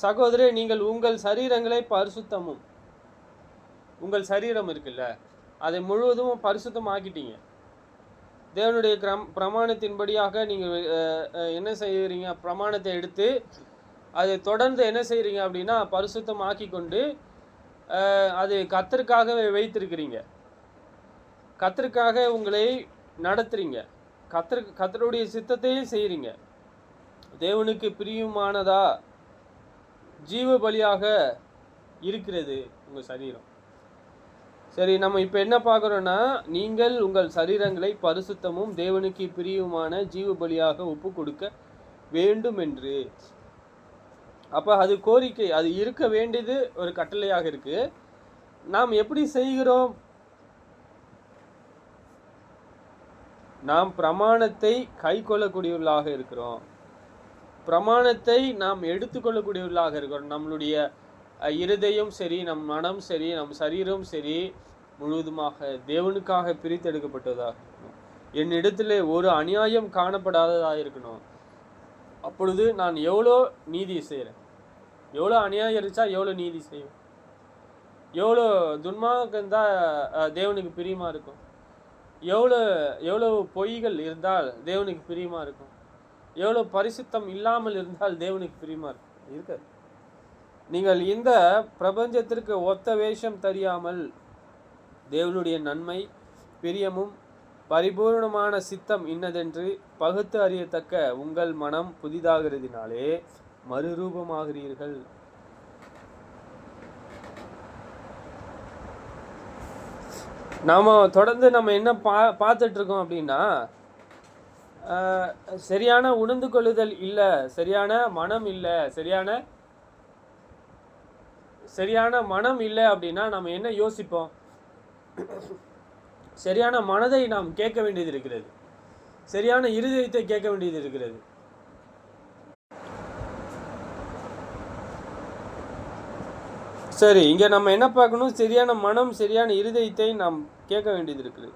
சகோதரே நீங்கள் உங்கள் சரீரங்களை பரிசுத்தமும், உங்கள் சரீரம் இருக்குல்ல, அதை முழுவதும் பரிசுத்தம் ஆக்கிட்டீங்க. தேவனுடைய பிரமாணத்தின்படியாக நீங்கள் என்ன செய்கிறீங்க? பிரமாணத்தை எடுத்து அதை தொடர்ந்து என்ன செய்கிறீங்க அப்படின்னா பரிசுத்தம் ஆக்கி கொண்டு அது கர்த்தருக்காகவே வைத்திருக்கிறீங்க. கர்த்தருக்காக உங்களை நடத்துறீங்க. கர்த்தருடைய சித்தத்தையும் செய்கிறீங்க. தேவனுக்கு பிரியமானதா ஜீவ பலியாக இருக்கிறது உங்கள் சரீரம். சரி, நம்ம இப்போ என்ன பார்க்குறோன்னா, நீங்கள் உங்கள் சரீரங்களை பரிசுத்தமும் தேவனுக்கு பிரியமான ஜீவ பலியாக ஒப்பு கொடுக்க வேண்டும் என்று. அப்போ அது கோரிக்கை, அது இருக்க வேண்டியது ஒரு கட்டளையாக இருக்கு. நாம் எப்படி செய்கிறோம்? நாம் பிரமாணத்தை கை கொள்ளக்கூடியவர்களாக இருக்கிறோம். பிரமாணத்தை நாம் எடுத்துக்கொள்ளக்கூடியவர்களாக இருக்கிறோம். நம்மளுடைய இருதயம் சரி, நம் மனம் சரி, நம் சரீரம் சரி, முழுவதுமாக தேவனுக்காக பிரித்தெடுக்கப்பட்டதாக. என்னிடத்திலே ஒரு அநியாயம் காணப்படாததாக இருக்கணும். அப்பொழுது நான் எவ்வளோ நீதி செய்கிறேன், எவ்வளோ அநியாயம் இருந்துச்சா எவ்வளோ நீதி செய்யும், எவ்வளோ துன்மார்க்கம் இருந்தால் தேவனுக்கு பிரியமாக இருக்கும், எவ்வளோ பொய்கள் இருந்தால் தேவனுக்கு பிரியமாக இருக்கும், எவ்வளோ பரிசுத்தம் இல்லாமல் இருந்தால் தேவனுக்கு பிரியமாக இருக்கும். இருக்காது. நீங்கள் இந்த பிரபஞ்சத்திற்கு ஒத்த வேஷம் தெரியாமல் தேவனுடைய நன்மை பிரியமும் பரிபூர்ணமான சித்தம் இன்னதென்று பகுத்து அறியத்தக்க உங்கள் மனம் புதிதாகிறதினாலே மறுரூபமாகிறீர்கள். தொடர்ந்து நம்ம என்ன பார்த்துட்டு இருக்கோம் அப்படின்னா, சரியான உணர்ந்து கொள்ளுதல் இல்லை, சரியான மனம் இல்லை, சரியான மனம் இல்லை அப்படின்னா நம்ம என்ன யோசிப்போம்? சரியான மனதை நாம் கேட்க வேண்டியது இருக்கிறது, சரியான இருதயத்தை கேட்க வேண்டியது இருக்கிறது. சரி, இங்க நம்ம என்ன பார்க்கணும்? சரியான மனம், சரியான இருதயத்தை நாம் கேட்க வேண்டியது இருக்குது.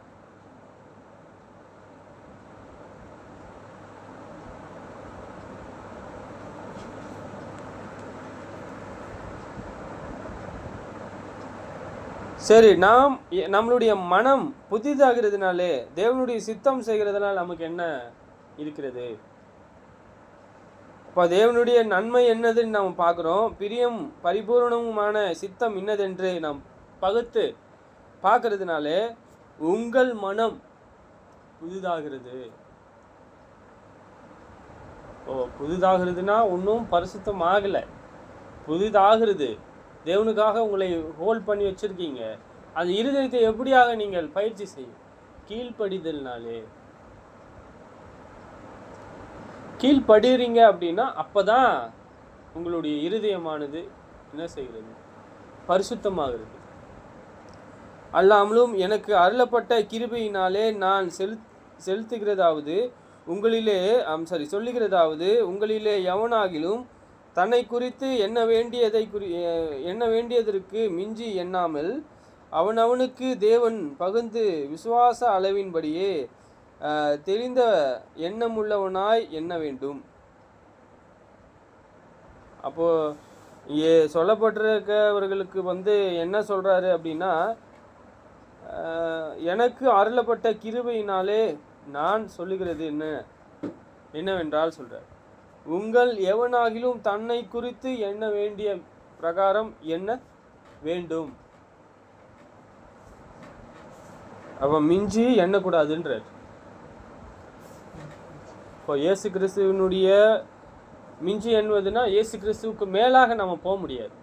சரி, நம்மளுடைய மனம் புதிதாகிறதுனாலே தேவனுடைய சித்தம் செய்கிறதுனால நமக்கு என்ன இருக்கிறது? இப்போ தேவனுடைய நன்மை என்னதுன்னு நாம் பார்க்குறோம். பிரியம் பரிபூர்ணமான சித்தம் இன்னதென்று நாம் பகுத்து பார்க்கறதுனாலே உங்கள் மனம் புதிதாகிறது. புதிதாகிறதுனா ஒன்றும் பரிசுத்தம் ஆகலை, புதிதாகிறது. தேவனுக்காக உங்களை ஹோல்ட் பண்ணி வச்சிருக்கீங்க. அந்த இருதயத்தை எப்படியாக நீங்கள் பயிற்சி செய்யும்? கீழ்ப்படிதல்னாலே. கீழ்ப்படுறீங்க அப்படின்னா அப்பதான் உங்களுடைய இருதயமானது என்ன செய்கிறது? பரிசுத்தமாகிறது. அல்லாமலும் எனக்கு அருளப்பட்ட கிருபையினாலே நான் செலுத்துகிறதாவது சொல்லுகிறதாவது, உங்களிலே எவனாகிலும் தன்னை குறித்து எண்ண வேண்டியதற்கு மிஞ்சி எண்ணாமல் அவனவனுக்கு தேவன் பகுந்து விசுவாச அளவின்படியே தெரிந்த எண்ணமுள்ளவனாய் எண்ண வேண்டும். அப்போ சொல்லப்பட்டிருக்கவர்களுக்கு என்ன சொல்றாரு அப்படின்னா, எனக்கு அருளப்பட்ட கிருபையினாலே நான் சொல்லுகிறது என்னவென்றால் சொல்றார், உங்கள் எவனாகிலும் தன்னை குறித்து எண்ண வேண்டிய பிரகாரம் எண்ண வேண்டும். அவன் மிஞ்சி எண்ணக்கூடாதுன்றார். இப்போ இயேசு கிறிஸ்துவனுடைய மிஞ்சி எண்ணுவதுன்னா இயேசு கிறிஸ்துவுக்கு மேலாக நம்ம போக முடியாது.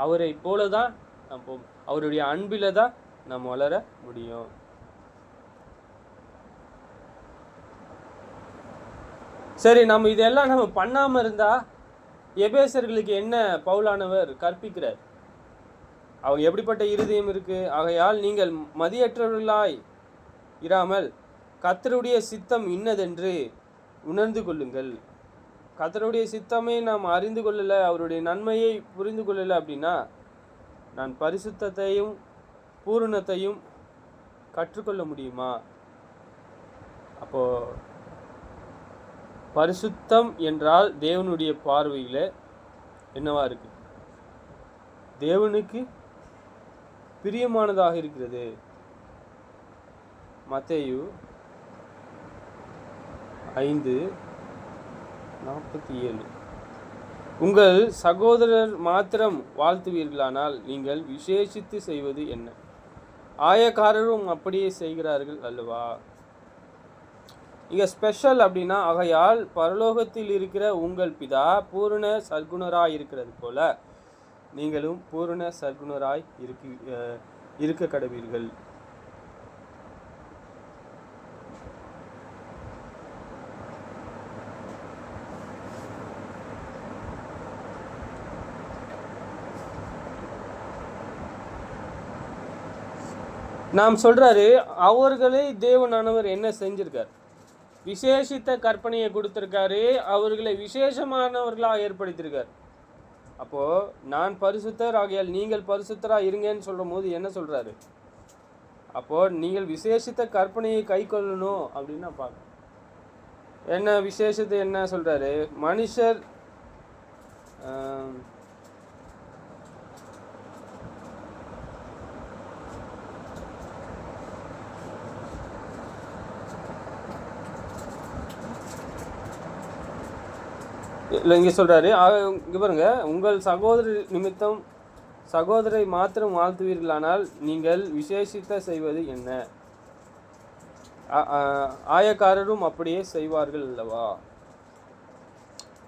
அவரை போல தான் நம்ம அவருடைய அன்பில தான் நம்ம வளர முடியும். சரி, நம்ம இதெல்லாம் நம்ம பண்ணாமல் இருந்தால் எபேசர்களுக்கு என்ன பவுலானவர் கற்பிக்கிறார்? அவங்க எப்படிப்பட்ட இருதயம் இருக்கு? ஆகையால் நீங்கள் மதியற்றவர்களாய் இராமல் கர்த்தருடைய சித்தம் இன்னதென்று உணர்ந்து கொள்ளுங்கள். கர்த்தருடைய சித்தமே நாம் அறிந்து கொள்ளலை, அவருடைய நன்மையை புரிந்து கொள்ளலை அப்படின்னா நான் பரிசுத்தத்தையும் பூரணத்தையும் கற்றுக்கொள்ள முடியுமா? அப்போ பரிசுத்தம் என்றால் தேவனுடைய பார்வையில் என்னவா இருக்கு? தேவனுக்கு பிரியமானதாக இருக்கிறது. மத்தேயு 5:47 உங்கள் சகோதரர் மாத்திரம் வாழ்த்துவீர்களானால் நீங்கள் விசேஷித்து செய்வது என்ன? ஆயக்காரரும் அப்படியே செய்கிறார்கள் அல்லவா? இங்கே ஸ்பெஷல் அப்படின்னா, ஆகையால் பரலோகத்தில் இருக்கிற உங்கள் பிதா பூரண சர்க்குணராய் இருக்கிறது போல நீங்களும் பூரண சர்க்குணராய் இருக்க கடவீர்கள். நாம் சொல்றாரு, அவர்களை தேவனானவர் என்ன செஞ்சிருக்கார்? விசேஷித்த கற்பனையை கொடுத்திருக்காரு, அவர்களை விசேஷமானவர்களாக ஏற்படுத்தியிருக்கார். அப்போ நான் பரிசுத்தர் ஆகையால் நீங்கள் பரிசுத்தரா இருங்கன்னு சொல்லும் போது என்ன சொல்றாரு? அப்போது நீங்கள் விசேஷித்த கற்பனையை கை கொள்ளணும் அப்படின்னு நான் பார்க்குறேன். என்ன விசேஷத்தை என்ன சொல்கிறாரு மனுஷர்? இல்லை இங்கே சொல்கிறாரு, இங்கே பாருங்க, உங்கள் சகோதரர் நிமித்தம் சகோதரை மாத்திரம் வாழ்த்துவீர்களானால் நீங்கள் விசேஷித்த செய்வது என்ன? ஆயக்காரரும் அப்படியே செய்வார்கள் அல்லவா?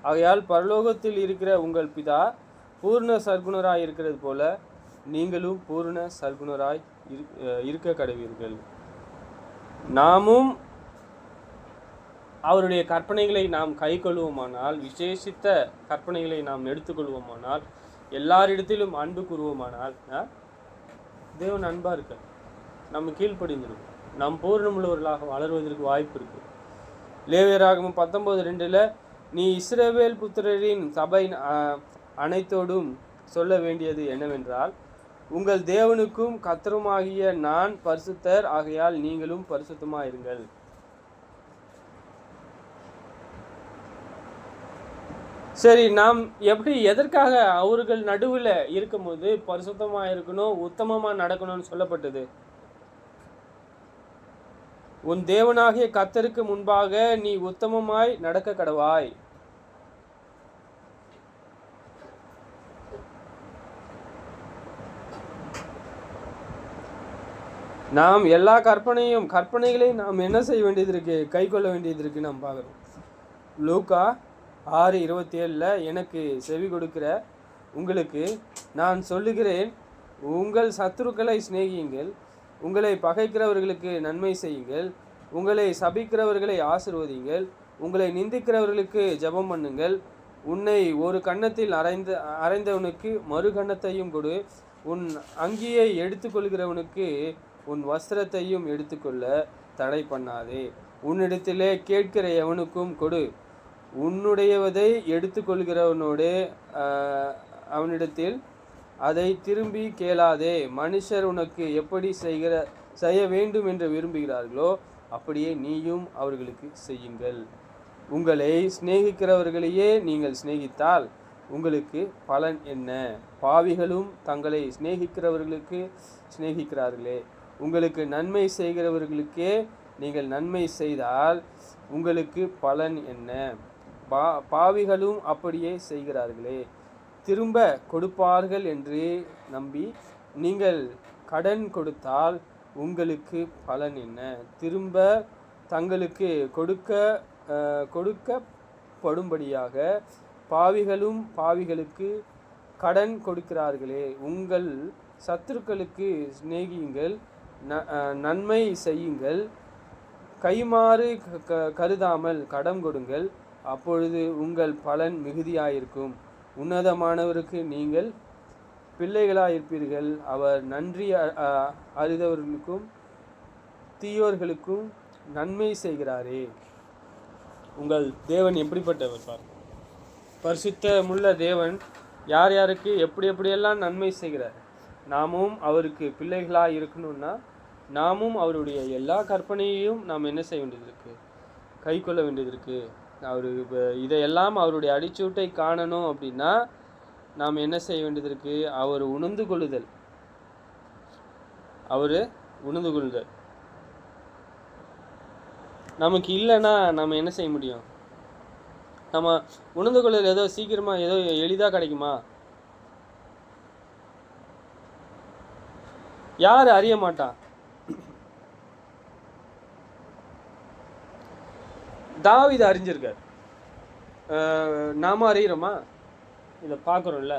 ஆகையால் பரலோகத்தில் இருக்கிற உங்கள் பிதா பூர்ண சர்க்குணராய் இருக்கிறது போல நீங்களும் பூர்ண சர்க்குணராய் இருக்க கடவீர்கள். நாமும் அவருடைய கற்பனைகளை நாம் கை கொள்வோமானால், விசேஷித்த கற்பனைகளை நாம் எடுத்துக்கொள்வோமானால், எல்லாரிடத்திலும் அன்பு கூறுவோமானால், தேவன் அன்பா இருக்க நம்ம கீழ்ப்படிந்திருக்கும், நாம் பூர்ணமுள்ளவர்களாக வளர்வதற்கு வாய்ப்பு இருக்கு. லேவியராகமம் 19:2 நீ இஸ்ரவேல் புத்திரரின் சபை அனைத்தோடும் சொல்ல வேண்டியது என்னவென்றால், உங்கள் தேவனுக்கும் கர்த்தருமாகிய நான் பரிசுத்தர், ஆகையால் நீங்களும் பரிசுத்தமாயிருங்கள். சரி, நாம் எப்படி எதற்காக அவர்கள் நடுவில் இருக்கும்போது பரிசுத்தமாக இருக்கணும், உத்தமமாக நடக்கணும்னு சொல்லப்பட்டது? உன் தேவனாகிய கர்த்தருக்கு முன்பாக நீ உத்தமமாய் நடக்க கடவாய். நாம் எல்லா கற்பனைகளையும் நாம் என்ன செய்ய வேண்டியது இருக்கு? கை கொள்ள வேண்டியது இருக்கு. நாம் பார்க்குறோம். லூக்கா 6:27 எனக்கு செவி கொடுக்கிற உங்களுக்கு நான் சொல்லுகிறேன், உங்கள் சத்துருக்களை சிநேகியுங்கள், உங்களை பகைக்கிறவர்களுக்கு நன்மை செய்யுங்கள், உங்களை சபிக்கிறவர்களை ஆசீர்வதியுங்கள், உங்களை நிந்திக்கிறவர்களுக்கு ஜெபம் பண்ணுங்கள். உன்னை ஒரு கன்னத்தில் அறைந்தவனுக்கு மறு கன்னத்தையும் கொடு, உன் அங்கியை எடுத்துக்கொள்கிறவனுக்கு உன் வஸ்திரத்தையும் எடுத்துக்கொள்ள தடை பண்ணாதே. உன்னிடத்திலே கேட்கிற எவனுக்கும் கொடு, உன்னுடையவதை எடுத்துக்கொள்கிறவனோடு அவனிடத்தில் அதை திரும்பி கேளாதே. மனுஷர் உனக்கு எப்படி செய்ய வேண்டும் என்று விரும்புகிறார்களோ அப்படியே நீயும் அவர்களுக்கு செய்யுங்கள். உங்களை சிநேகிக்கிறவர்களையே நீங்கள் சிநேகித்தால் உங்களுக்கு பலன் என்ன? பாவிகளும் தங்களை சிநேகிக்கிறவர்களுக்கு சிநேகிக்கிறார்களே. உங்களுக்கு நன்மை செய்கிறவர்களுக்கே நீங்கள் நன்மை செய்தால் உங்களுக்கு பலன் என்ன? பாவிகளும் அப்படியே செய்கிறார்களே. திரும்ப கொடுப்பார்கள் என்று நம்பி நீங்கள் கடன் கொடுத்தால் உங்களுக்கு பலன் என்ன? திரும்ப தங்களுக்கு கொடுக்கப்படும்படியாக பாவிகளும் பாவிகளுக்கு கடன் கொடுக்கிறார்களே. உங்கள் சத்துருக்களுக்கு சிநேகியுங்கள், நன்மை செய்யுங்கள், கைமாறு கருதாமல் கடன் கொடுங்கள், அப்பொழுது உங்கள் பலன் மிகுதியாயிருக்கும். உன்னதமானவருக்கு நீங்கள் பிள்ளைகளாயிருப்பீர்கள். அவர் நன்றி அறிந்தவர்களுக்கும் தீயோர்களுக்கும் நன்மை செய்கிறாரே. உங்கள் தேவன் எப்படிப்பட்டவர் பார். பரிசுத்தமுள்ள தேவன் யார் யாருக்கு எப்படியெல்லாம் நன்மை செய்கிறார். நாமும் அவருக்கு பிள்ளைகளாக இருக்கணும்னா நாமும் அவருடைய எல்லா கற்பனையையும் நாம் என்ன செய்ய வேண்டியது இருக்குது? கை கொள்ள வேண்டியது இருக்குது. இதையெல்லாம் அவருடைய அடிச்சூட்டை காணணும் அப்படின்னா நாம் என்ன செய்ய வேண்டியது இருக்குது? அவர் உணர்ந்து கொள்ளுதல். நமக்கு இல்லைன்னா நம்ம என்ன செய்ய முடியும்? நம்ம உணர்ந்து கொள்ளுதல் ஏதோ சீக்கிரமாக ஏதோ எளிதாக கிடைக்குமா? யார் அறிய மாட்டான்? தாவீது அறிஞ்சிருக்கார். நாம அறிகிறோமா? இதை பார்க்குறோம்ல.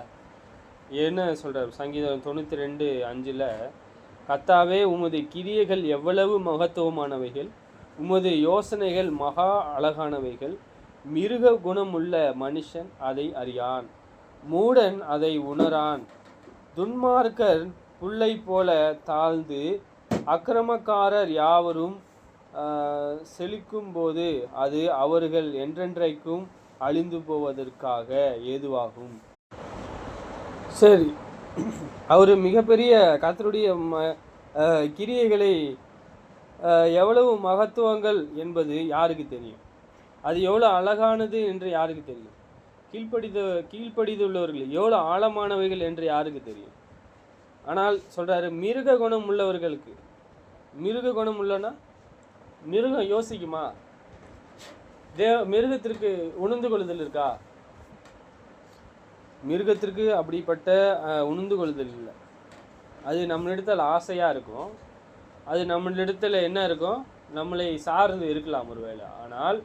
என்ன சொல்கிறார்? சங்கீதம் 92:5 கர்த்தாவே, உமது கிரியைகள் எவ்வளவு மகத்துவமானவைகள், உமது யோசனைகள் மகா அழகானவைகள். மிருக குணமுள்ள மனுஷன் அதை அறியான், மூடன் அதை உணரான். துன்மார்க்கர் புல்லை போல தாழ்ந்து அக்கிரமக்காரர் யாவரும் செழிக்கும் போது அது அவர்கள் என்றென்றைக்கும் அழிந்து போவதற்காக ஏதுவாகும். சரி, அவர் மிகப்பெரிய கர்த்தருடைய கிரியைகளை எவ்வளவு மகத்துவங்கள் என்பது யாருக்கு தெரியும்? அது எவ்வளோ அழகானது என்று யாருக்கு தெரியும்? கீழ்ப்படிந்துள்ளவர்கள் எவ்வளோ ஆழமானவைகள் என்று யாருக்கு தெரியும்? ஆனால் சொல்கிறாரு, மிருக குணம் உள்ளவர்களுக்கு. மிருக குணம் உள்ளனா மிருகம் யோசிக்குமா? மிருகத்திற்கு உணர்ந்து கொள்ளுதல் இருக்கா? மிருகத்திற்கு அப்படிப்பட்ட உணர்ந்து கொள்ளுதல் இல்லை. அது நம்மளிடத்தில் ஆசையாக இருக்கும், அது நம்மளிடத்தில் என்ன இருக்கும், நம்மளை சார்ந்து இருக்கலாம் ஒருவேளை. ஆனால்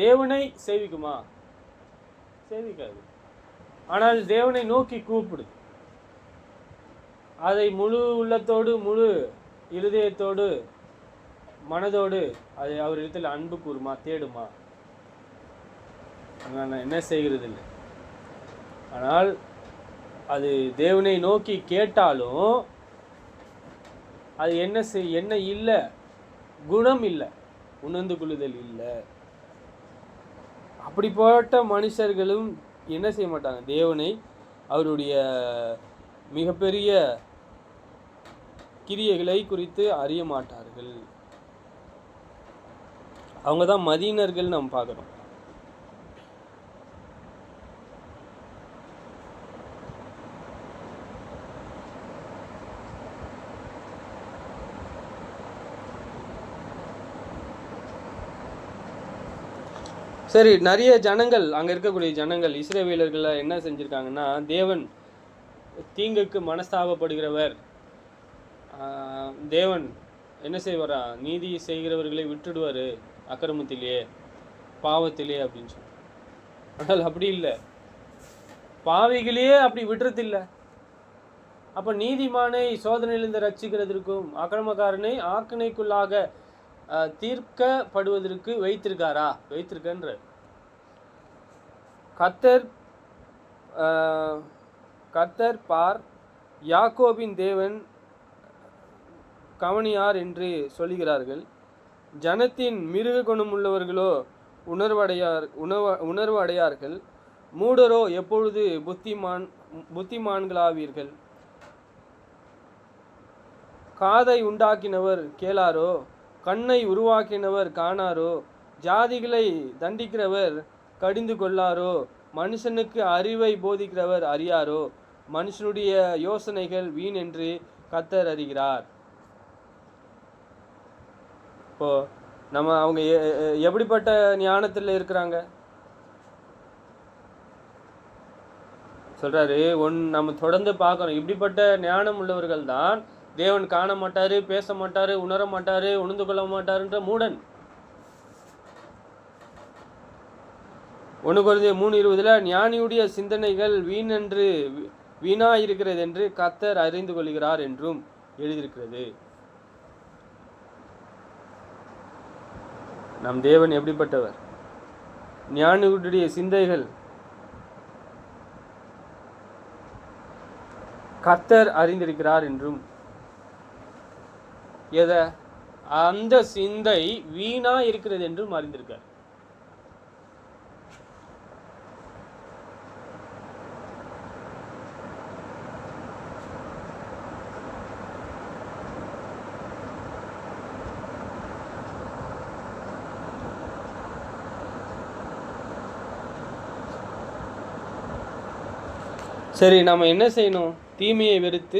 தேவனை சேவிக்குமா? சேவிக்காது. ஆனால் தேவனை நோக்கி கூப்பிடுது. அதை முழு உள்ளத்தோடு, முழு இருதயத்தோடு, மனதோடு அதை அவரிடத்தில் அன்பு கூறுமா, தேடுமா? நான் என்ன செய்கிறது இல்லை. ஆனால் அது தேவனை நோக்கி கேட்டாலும் அது என்ன இல்லை, குணம் இல்லை, உணர்ந்து கொள்ளுதல் இல்லை. அப்படிப்பட்ட மனுஷர்களும் என்ன செய்ய மாட்டாங்க? தேவனை, அவருடைய மிகப்பெரிய கிரியைகளை குறித்து அறிய மாட்டார்கள். அவங்க தான் மதியினர்கள் நாம் பார்க்குறோம். சரி, நிறைய ஜனங்கள், அங்கே இருக்கக்கூடிய ஜனங்கள், இஸ்ரவேலர்களை என்ன செஞ்சுருக்காங்கன்னா, தேவன் தீங்குக்கு மனஸ்தாபப்படுகிறவர், தேவன் என்ன செய்வாரா, நீதி செய்கிறவர்களை விட்டுடுவார் அக்கிரமத்திலேயே, பாவத்திலே அப்படின்னு சொல்லி. ஆனால் அப்படி இல்லை, பாவிகளையே அப்படி விடுறதில்லை. அப்போ நீதிமானை சோதனையிலிருந்து ரட்சிக்கிறதற்கும் அக்கிரமக்காரனை ஆக்கினைக்குள்ளாக தீர்க்கப்படுவதற்கு வைத்திருக்காரா? வைத்திருக்கன்ற கர்த்தர் பார், யாக்கோபின் தேவன் கவனியார் என்று சொல்லுகிறார்கள். ஜனத்தின் மிருக குணமுள்ளவர்களோ உணர்வு அடையார்கள். மூடரோ எப்பொழுது புத்திமான்களாவீர்கள்? காதை உண்டாக்கினவர் கேளாரோ? கண்ணை உருவாக்கினவர் காணாரோ? ஜாதிகளை தண்டிக்கிறவர் கடிந்து கொள்ளாரோ? மனுஷனுக்கு அறிவை போதிக்கிறவர் அறியாரோ? மனுஷனுடைய யோசனைகள் வீண் என்று கர்த்தர் அறிகிறார். இப்போ அவங்க எப்படிப்பட்ட ஞானத்தில் இருக்கிறாங்க சொல்றாரு. நம்ம தொடர்ந்து பார்க்கறோம், இப்படிப்பட்ட ஞானம் உள்ளவர்கள் தான் தேவன் காண மாட்டாரு, பேச மாட்டாரு, உணர மாட்டாரு, உணர்ந்து கொள்ள மாட்டாருன்ற மூடன். 1 Corinthians 3:20 ஞானியுடைய சிந்தனைகள் வீணா இருக்கிறது என்று கர்த்தர் அறிந்து கொள்கிறார் என்றும் எழுதியிருக்கிறது. நம் தேவன் எப்படிப்பட்டவர்? ஞானியுடைய சிந்தைகள் கர்த்தர் அறிந்திருக்கிறார் என்றும், அந்த சிந்தை வீணா இருக்கிறது என்றும் அறிந்திருக்கார். சரி, நம்ம என்ன செய்யணும்? தீமையை வெறுத்து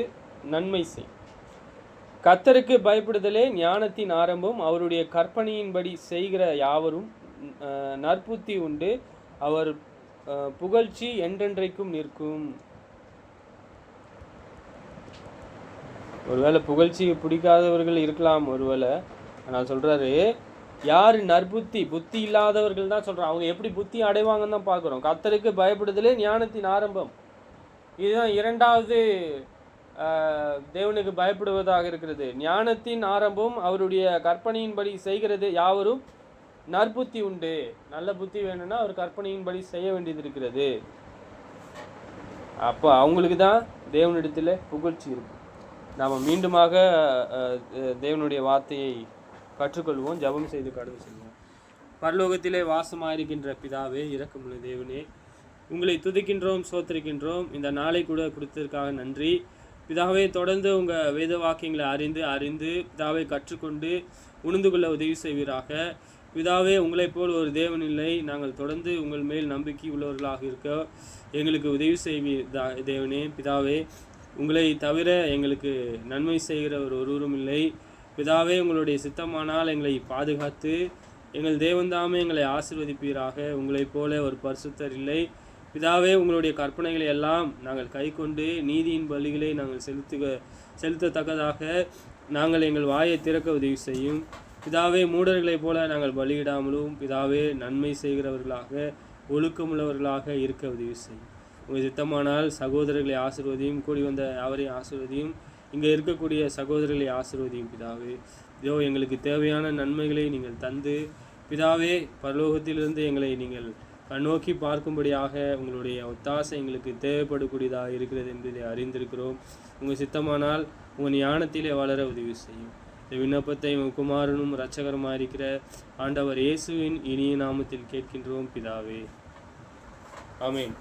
நன்மை செய். கர்த்தருக்கு பயப்படுதலே ஞானத்தின் ஆரம்பம். அவருடைய கற்பனையின்படி செய்கிற யாவரும் நற்புத்தி உண்டு. அவர் புகழ்ச்சி என்றென்றைக்கும் நிற்கும். ஒருவேளை புகழ்ச்சி பிடிக்காதவர்கள் இருக்கலாம் ஒருவேளை. ஆனால் சொல்கிறாரு, யார் புத்தி இல்லாதவர்கள் தான் சொல்கிறான். அவங்க எப்படி புத்தி அடைவாங்கன்னு தான் பார்க்குறோம். கர்த்தருக்கு பயப்படுதலே ஞானத்தின் ஆரம்பம். இதுதான் இரண்டாவது தேவனுக்கு பயப்படுவதாக இருக்கிறது. ஞானத்தின் ஆரம்பம் அவருடைய கற்பனையின்படி செய்கிறது யாவரும் நற்புத்தி உண்டு. நல்ல புத்தி வேணும்னா அவர் கற்பனையின்படி செய்ய வேண்டியது இருக்கிறது. அப்போ அவங்களுக்கு தான் தேவனிடத்தில் புகழ்ச்சி இருக்கும். நாம் மீண்டுமாக தேவனுடைய வார்த்தையை கற்றுக்கொள்வோம், ஜெபம் செய்து கடந்து செல்வோம். பரலோகத்திலே வாசமாயிருக்கின்ற பிதாவே, இரக்கமுள்ள தேவனே, உங்களை துதிக்கின்றோம், சோத்திரிக்கின்றோம். இந்த நாளை கூட கொடுத்ததற்காக நன்றி. பிதாவே தொடர்ந்து உங்கள் வேத வாக்கியங்களை அறிந்து பிதாவை கற்றுக்கொண்டு உணர்ந்து கொள்ள உதவி செய்வீராக. பிதாவே, உங்களைப் போல் ஒரு தேவன் இல்லை. நாங்கள் தொடர்ந்து உங்கள் மேல் நம்பிக்கை உள்ளவர்களாக இருக்க எங்களுக்கு உதவி செய்வீர் தேவனே. பிதாவே, உங்களை தவிர எங்களுக்கு நன்மை செய்கிற ஒருவரும் இல்லை. பிதாவே, உங்களுடைய சித்தமானால் எங்களை பாதுகாத்து எங்கள் தேவன்தாமே எங்களை ஆசீர்வதிப்பீராக. உங்களைப் போல ஒரு பரிசுத்தர் இல்லை. பிதாவே, உங்களுடைய கற்பனைகளை எல்லாம் நாங்கள் கை கொண்டு நீதியின் பலிகளை நாங்கள் செலுத்தத்தக்கதாக நாங்கள் எங்கள் வாயை திறக்க உதவி செய்யும். பிதாவே, மூடர்களைப் போல நாங்கள் பலியிடாமலும் பிதாவே நன்மை செய்கிறவர்களாக ஒழுக்கமுள்ளவர்களாக இருக்க உதவி செய்யும். உங்கள் சித்தமானால் சகோதரர்களை ஆசீர்வதியும், கூடி வந்த யாவரையும் ஆசீர்வதியும், இங்கே இருக்கக்கூடிய சகோதரர்களை ஆசீர்வதியும். பிதாவே, இதோ எங்களுக்கு தேவையான நன்மைகளை நீங்கள் தந்து பிதாவே பரலோகத்திலிருந்து எங்களை நீங்கள் கண்ணோக்கி பார்க்கும்படியாக உங்களுடைய ஒத்தாசை எங்களுக்கு தேவைப்படக்கூடியதாக இருக்கிறது என்பதை அறிந்திருக்கிறோம். உங்கள் சித்தமானால் உங்கள் ஞானத்திலே வளர உதவி செய்யும். இந்த விண்ணப்பத்தை உங்கள் குமாரனும் இரட்சகருமாக இருக்கிற ஆண்டவர் இயேசுவின் இனிய நாமத்தில் கேட்கின்றோம் பிதாவே. ஆமென்.